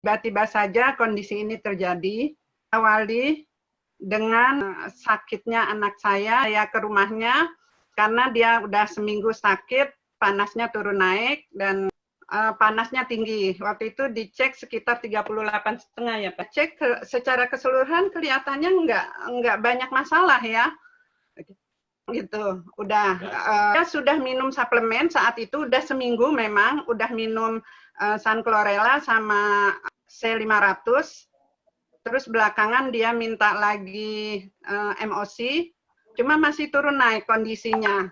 Tiba-tiba saja kondisi ini terjadi. Awali dengan sakitnya anak saya ke rumahnya karena dia udah seminggu sakit, panasnya turun naik dan panasnya tinggi. Waktu itu dicek sekitar 38,5 ya Pak. Cek secara keseluruhan kelihatannya nggak banyak masalah ya. Gitu, udah. Dia sudah minum suplemen saat itu, udah seminggu memang, udah minum Sun-Chlorella sama C500. Terus belakangan dia minta lagi MOC, cuma masih turun naik kondisinya.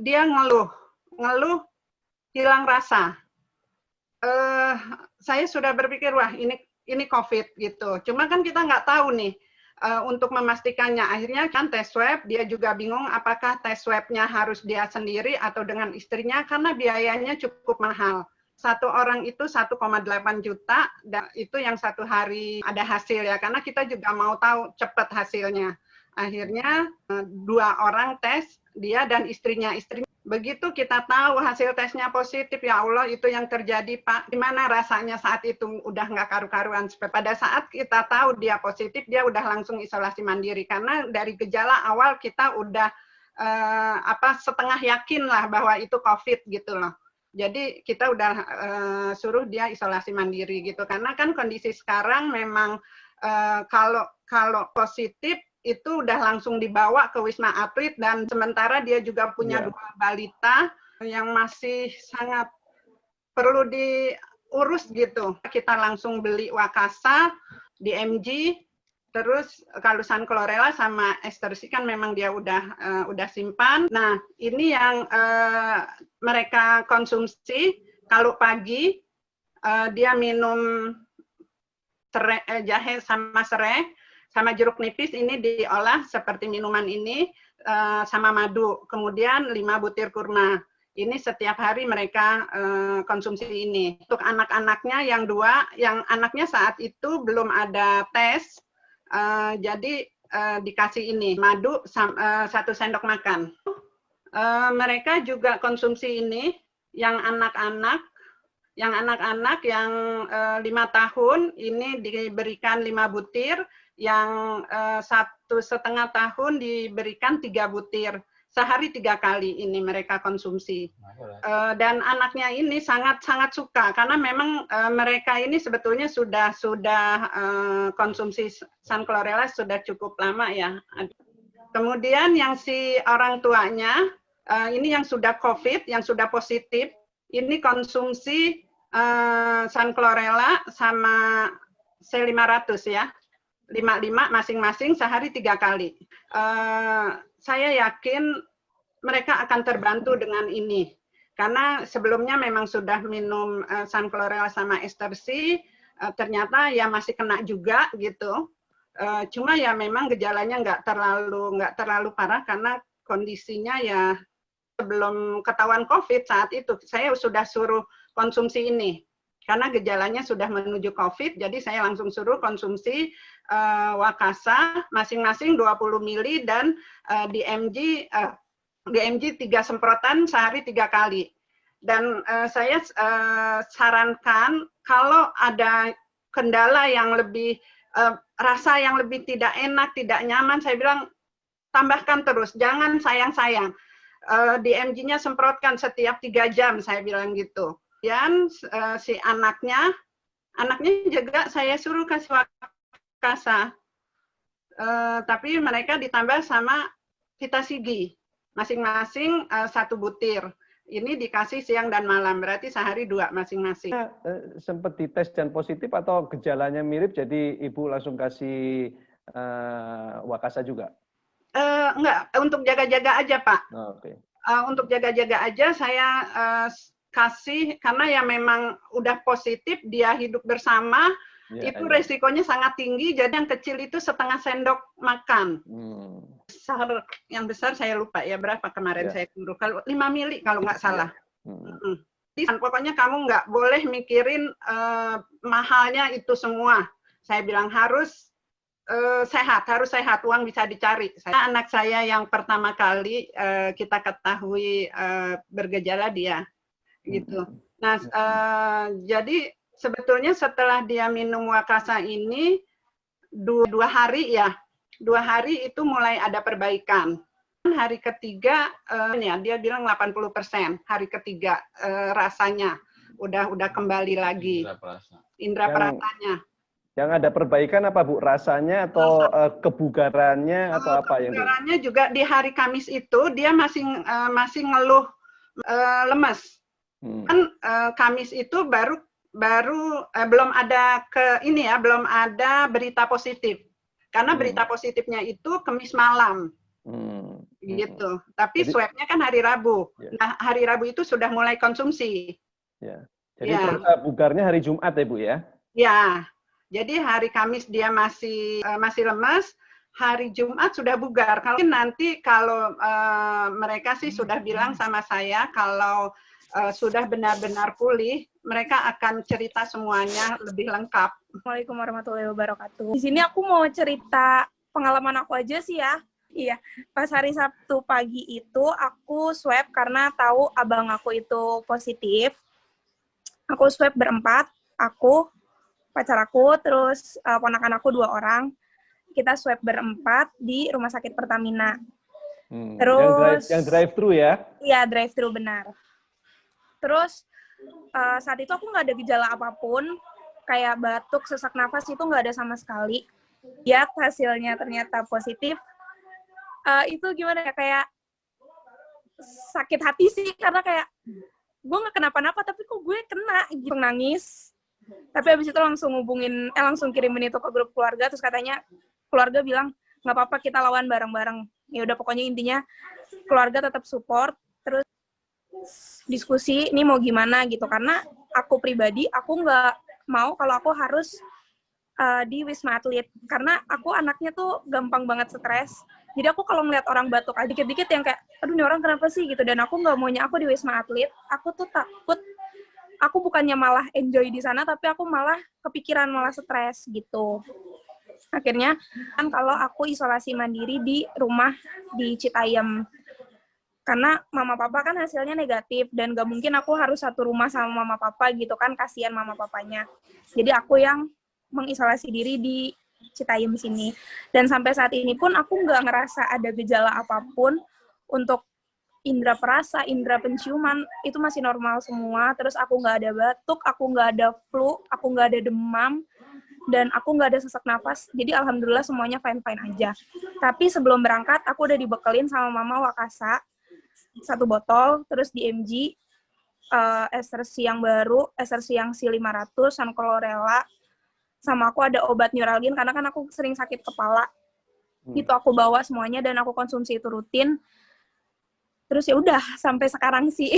Dia ngeluh, hilang rasa. Saya sudah berpikir wah ini COVID gitu. Cuma kan kita nggak tahu nih untuk memastikannya. Akhirnya kan tes swab, dia juga bingung apakah tes swabnya harus dia sendiri atau dengan istrinya karena biayanya cukup mahal. Satu orang itu 1,8 juta, dan itu yang satu hari ada hasil ya, karena kita juga mau tahu cepat hasilnya. Akhirnya 2 orang tes, dia dan istrinya. Begitu kita tahu hasil tesnya positif, ya Allah itu yang terjadi Pak. Gimana rasanya saat itu udah nggak karu-karuan. Pada saat kita tahu dia positif, dia udah langsung isolasi mandiri. Karena dari gejala awal kita udah setengah yakin lah bahwa itu COVID gitu loh. Jadi kita udah suruh dia isolasi mandiri gitu. Karena kan kondisi sekarang memang kalau positif itu udah langsung dibawa ke Wisma Atlet dan sementara dia juga punya 2 balita yang masih sangat perlu diurus gitu. Kita langsung beli Wakasa di MG, terus kalau Sun-Chlorella sama Estercy kan memang dia udah simpan. Nah, ini yang mereka konsumsi. Kalau pagi dia minum jahe sama serai, sama jeruk nipis ini diolah seperti minuman ini sama madu. Kemudian 5 butir kurma. Ini setiap hari mereka konsumsi ini. Untuk anak-anaknya yang 2, yang anaknya saat itu belum ada tes, jadi dikasih ini madu 1 sendok makan. Mereka juga konsumsi ini yang anak-anak yang 5 tahun ini diberikan 5 butir, yang 1,5 tahun diberikan 3 butir. Sehari 3 kali ini mereka konsumsi. Dan anaknya ini sangat suka karena memang mereka ini sebetulnya sudah konsumsi Sun-Chlorella sudah cukup lama ya. Kemudian yang si orang tuanya ini yang sudah COVID, yang sudah positif, ini konsumsi Sun-Chlorella sama C500 ya. 5 masing-masing sehari 3 kali. Saya yakin mereka akan terbantu dengan ini. Karena sebelumnya memang sudah minum Sun-Chlorella sama Estercy, ternyata ya masih kena juga gitu. Cuma ya memang gejalanya nggak terlalu parah karena kondisinya ya sebelum ketahuan COVID saat itu saya sudah suruh konsumsi ini. Karena gejalanya sudah menuju COVID, jadi saya langsung suruh konsumsi Wakasa masing-masing 20 mili dan di MG 3 semprotan sehari 3 kali. Dan saya sarankan kalau ada kendala yang lebih rasa yang lebih tidak enak, tidak nyaman, saya bilang tambahkan terus, jangan sayang-sayang. Di MG-nya semprotkan setiap 3 jam, saya bilang gitu. Dan si anaknya juga saya suruh kasih Wakasa, tapi mereka ditambah sama Vitasigi, masing-masing 1 butir. Ini dikasih siang dan malam, berarti sehari 2 masing-masing. Sempat dites dan positif atau gejalanya mirip, jadi ibu langsung kasih Wakasa juga? Enggak, untuk jaga-jaga aja Pak. Oh, okay. Untuk jaga-jaga aja saya kasih, karena ya memang udah positif, dia hidup bersama, itu resikonya sangat tinggi, jadi yang kecil itu setengah sendok makan. Yang besar saya lupa ya berapa kemarin saya suruh, kalau 5 mili kalau nggak salah. Pokoknya kamu nggak boleh mikirin mahalnya itu semua. Saya bilang harus sehat, uang bisa dicari. Anak saya yang pertama kali kita ketahui bergejala dia. Gitu. Nah, jadi sebetulnya setelah dia minum Wakasa ini 2 hari ya, 2 hari itu mulai ada perbaikan. Hari ketiga ya dia bilang 80% hari ketiga rasanya udah kembali lagi. Indra perasanya. Yang ada perbaikan apa Bu? Rasanya atau kebugarannya atau apa yang kebugarannya juga di hari Kamis itu dia masih ngeluh lemes. Kan Kamis itu baru belum ada belum ada berita positif. Karena berita positifnya itu Kamis malam. Gitu. Tapi swabnya kan hari Rabu. Nah, hari Rabu itu sudah mulai konsumsi. Ya. Jadi terasa bugarnya hari Jumat ya Bu ya? Ya. Jadi hari Kamis dia masih lemas, hari Jumat sudah bugar. Kalau mereka sih sudah bilang sama saya kalau sudah benar-benar pulih, mereka akan cerita semuanya lebih lengkap. Assalamualaikum warahmatullahi wabarakatuh. Di sini aku mau cerita pengalaman aku aja sih ya. Iya, pas hari Sabtu pagi itu aku swab karena tahu abang aku itu positif. Aku swab berempat, aku, pacar aku, terus ponakan aku 2 orang. Kita swab berempat di Rumah Sakit Pertamina. Terus yang drive-thru ya? Iya, drive-thru benar. Terus saat itu aku nggak ada gejala apapun, kayak batuk, sesak nafas itu nggak ada sama sekali. Ya, hasilnya ternyata positif. Itu gimana ya, kayak sakit hati sih, karena kayak gue nggak kenapa-napa, tapi kok gue kena gitu, nangis. Tapi habis itu langsung kirimin itu ke grup keluarga, terus katanya keluarga bilang nggak apa-apa kita lawan bareng-bareng. Ya udah pokoknya intinya keluarga tetap support, terus diskusi ini mau gimana gitu, karena aku pribadi aku nggak mau kalau aku harus di Wisma Atlet, karena aku anaknya tuh gampang banget stres. Jadi aku kalau ngeliat orang batuk dikit-dikit yang kayak, aduh ini orang kenapa sih gitu, dan aku nggak maunya aku di Wisma Atlet. Aku tuh takut, aku bukannya malah enjoy di sana, tapi aku malah kepikiran, malah stres gitu. Akhirnya kan kalau aku isolasi mandiri di rumah di Citayam, karena mama papa kan hasilnya negatif, dan gak mungkin aku harus satu rumah sama mama papa gitu kan, kasihan mama papanya. Jadi aku yang mengisolasi diri di Citayam sini. Dan sampai saat ini pun aku nggak ngerasa ada gejala apapun. Untuk indera perasa, indera penciuman, itu masih normal semua. Terus aku nggak ada batuk, aku nggak ada flu, aku nggak ada demam, dan aku nggak ada sesak nafas. Jadi alhamdulillah semuanya fine-fine aja. Tapi sebelum berangkat, aku udah dibekelin sama mama Wakasa, 1 botol, terus di MG, esersi yang baru, esersi yang C500, San Chlorella, sama aku ada obat neuralgin, karena kan aku sering sakit kepala. Itu aku bawa semuanya, dan aku konsumsi itu rutin. Terus ya udah, sampai sekarang sih.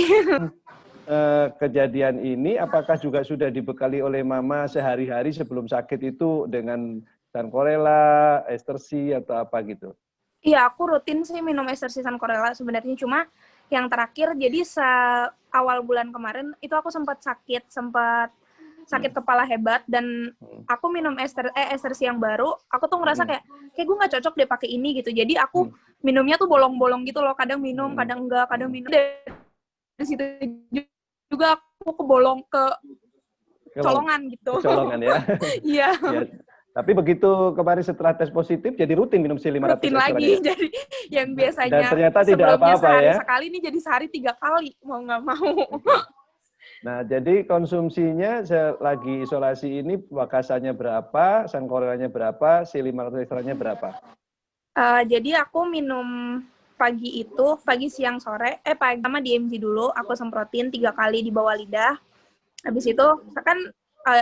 Kejadian ini apakah juga sudah dibekali oleh mama sehari-hari sebelum sakit itu dengan San Chlorella, estersi, atau apa gitu? Iya, aku rutin sih minum estersi San Chlorella sebenarnya, cuma yang terakhir, jadi awal bulan kemarin, itu aku sempat sakit kepala hebat, dan aku minum estersi yang baru, aku tuh ngerasa kayak gue nggak cocok deh pakai ini gitu. Jadi aku minumnya tuh bolong-bolong gitu loh, kadang minum, kadang enggak, kadang minum. Dari situ juga aku kebolong ke colongan gitu. Colongan ya. Iya. Ya. Tapi begitu kemarin setelah tes positif, jadi rutin minum C500. Rutin lagi, jadi yang biasanya dan ternyata tidak apa-apa ya. Sekali ini jadi sehari 3 kali, mau nggak mau. Nah, jadi konsumsinya lagi isolasi ini Wakasanya berapa, San Chlorellanya berapa, C500 ekstranya berapa? Jadi aku minum pagi, siang, sore, pagi sama di MG dulu, aku semprotin 3 kali di bawah lidah. Habis itu, kan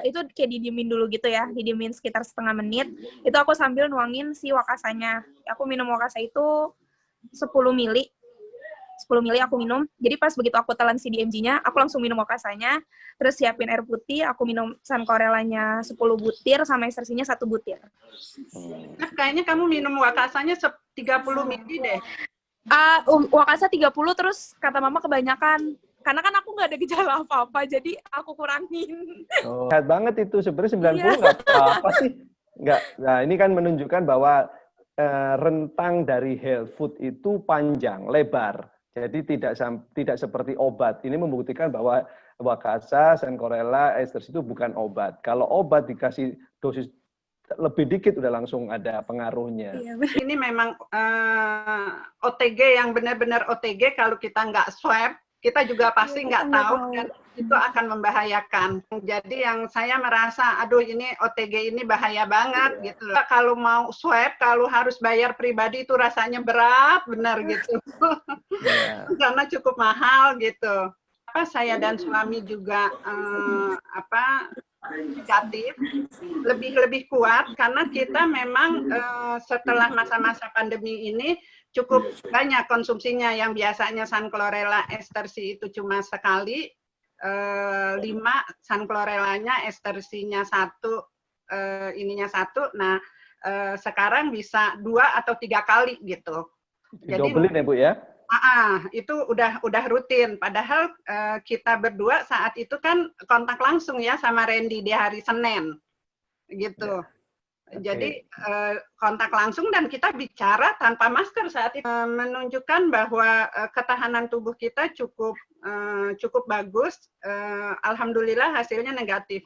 itu kayak didiemin dulu gitu ya, didiemin sekitar setengah menit. Itu aku sambil nuangin si Wakasanya. Aku minum Wakasa itu 10 mili aku minum. Jadi pas begitu aku telan si DMG-nya, aku langsung minum Wakasanya, terus siapin air putih, aku minum San Chlorellanya 10 butir, sama estersinya 1 butir. Nah, kayaknya kamu minum Wakasanya 30 mili deh. Wakasa 30, terus kata mama kebanyakan. Karena kan aku nggak ada gejala apa-apa, jadi aku kurangin. Oh, sehat banget itu. Sebenarnya 90 nggak apa-apa sih. Nggak. Nah, ini kan menunjukkan bahwa rentang dari health food itu panjang, lebar. Jadi tidak seperti obat. Ini membuktikan bahwa Wakasa, Sancorella, Esters itu bukan obat. Kalau obat dikasih dosis lebih dikit udah langsung ada pengaruhnya. Iya, Ini memang OTG yang benar-benar OTG, kalau kita nggak swab, kita juga pasti nggak tahu, dan itu akan membahayakan. Jadi yang saya merasa, aduh ini OTG ini bahaya banget gitu. Kalau mau swab, kalau harus bayar pribadi itu rasanya berat, benar gitu. Karena cukup mahal gitu. Saya dan suami juga negatif, lebih kuat karena kita memang setelah masa-masa pandemi ini cukup banyak konsumsinya. Yang biasanya Sancorella Estersi itu cuma sekali, 5 Sancorellanya, Estersinya 1, ininya 1. Nah, sekarang bisa 2 atau 3 kali gitu. Jadi dobelin ya Bu ya? Itu udah rutin. Padahal kita berdua saat itu kan kontak langsung ya sama Randy di hari Senin, gitu. Jadi kontak langsung dan kita bicara tanpa masker saat itu, menunjukkan bahwa ketahanan tubuh kita cukup bagus. Alhamdulillah hasilnya negatif.